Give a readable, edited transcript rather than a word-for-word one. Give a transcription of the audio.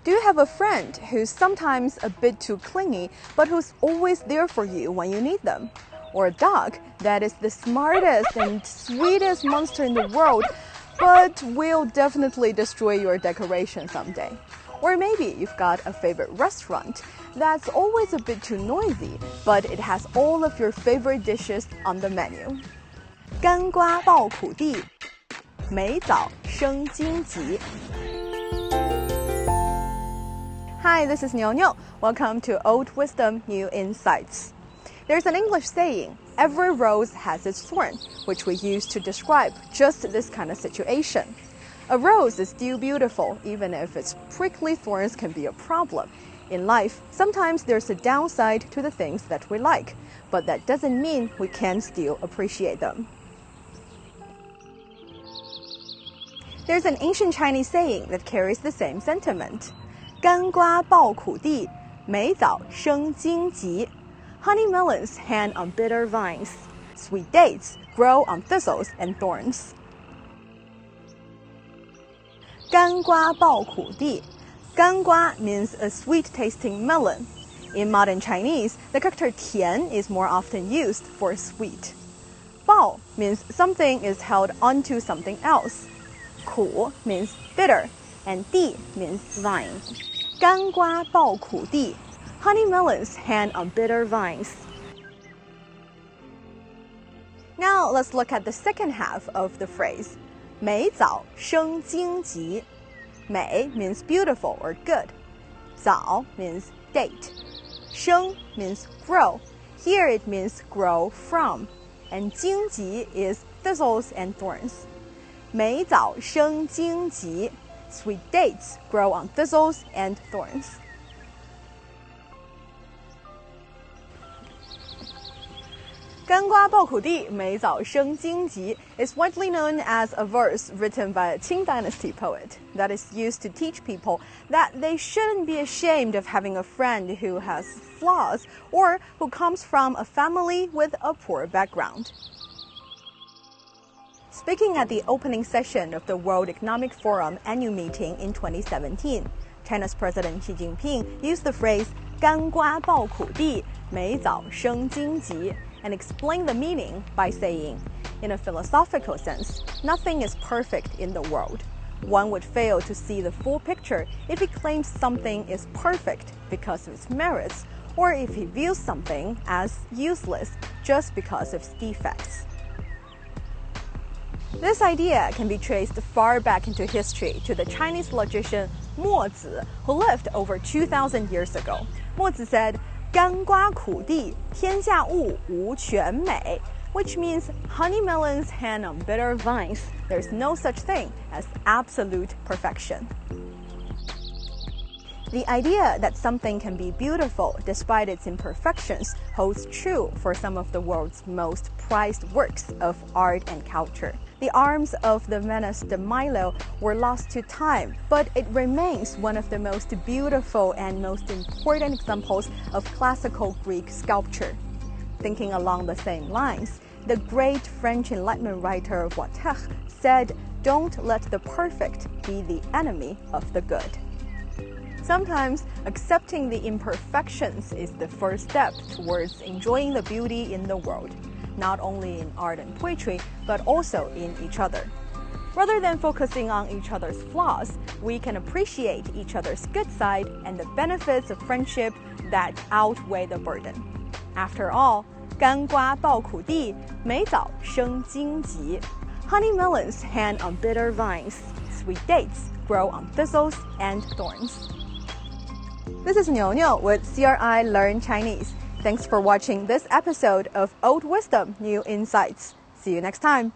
Do you have a friend who's sometimes a bit too clingy, but who's always there for you when you need them? Or a dog that is the smartest and sweetest monster in the world, but will definitely destroy your decoration someday? Or maybe you've got a favorite restaurant that's always a bit too noisy, but it has all of your favorite dishes on the menu. 甘瓜抱苦蒂，美枣生荆棘。Hi, this is Niu Niu. Welcome to Old Wisdom, New Insights. There's an English saying, every rose has its thorn, which we use to describe just this kind of situation. A rose is still beautiful, even if its prickly thorns can be a problem. In life, sometimes there's a downside to the things that we like, but that doesn't mean we can't still appreciate them. There's an ancient Chinese saying that carries the same sentiment. 甘瓜抱苦蒂，美枣生荆棘。Honey melons hang on bitter vines. Sweet dates grow on thistles and thorns. 甘瓜抱苦蒂。甘瓜 means a sweet-tasting melon. In modern Chinese, the character 甜 is more often used for sweet. 抱 means something is held onto something else. 苦 means bitter, and 蒂 means vine. 甘瓜抱苦蒂. Honey melons hang on bitter vines. Now let's look at the second half of the phrase. 美枣生荆棘. 美 means beautiful or good. 枣 means date. 生 means grow. Here it means grow from. And 荆棘 is thistles and thorns. 美枣生荆棘. Sweet dates grow on thistles and thorns. 甘瓜抱苦蒂，美枣生荆棘 is widely known as a verse written by a Qing dynasty poet that is used to teach people that they shouldn't be ashamed of having a friend who has flaws or who comes from a family with a poor background. Speaking at the opening session of the World Economic Forum annual meeting in 2017, China's President Xi Jinping used the phrase 甘瓜抱苦蒂，美枣生荆棘 and explained the meaning by saying, in a philosophical sense, nothing is perfect in the world. One would fail to see the full picture if he claims something is perfect because of its merits, or if he views something as useless just because of its defects. This idea can be traced far back into history to the Chinese logician Mozi, who lived over 2,000 years ago. Mozi said, 甘瓜苦蒂，天下物无全美, which means honey melons hang on bitter vines. There's no such thing as absolute perfection. The idea that something can be beautiful despite its imperfections holds true for some of the world's most prized works of art and culture. The arms of the menace de Milo were lost to time, but it remains one of the most beautiful and most important examples of classical Greek sculpture. Thinking along the same lines, the great French Enlightenment writer Voltaire said, "Don't let the perfect be the enemy of the good." Sometimes accepting the imperfections is the first step towards enjoying the beauty in the world, not only in art and poetry, but also in each other. Rather than focusing on each other's flaws, we can appreciate each other's good side and the benefits of friendship that outweigh the burden. After all, 甘瓜抱苦蒂，美枣生荆棘. Honey melons hang on bitter vines. Sweet dates grow on thistles and thorns. This is Niu Niu with CRI Learn Chinese. Thanks for watching this episode of Old Wisdom, New Insights. See you next time.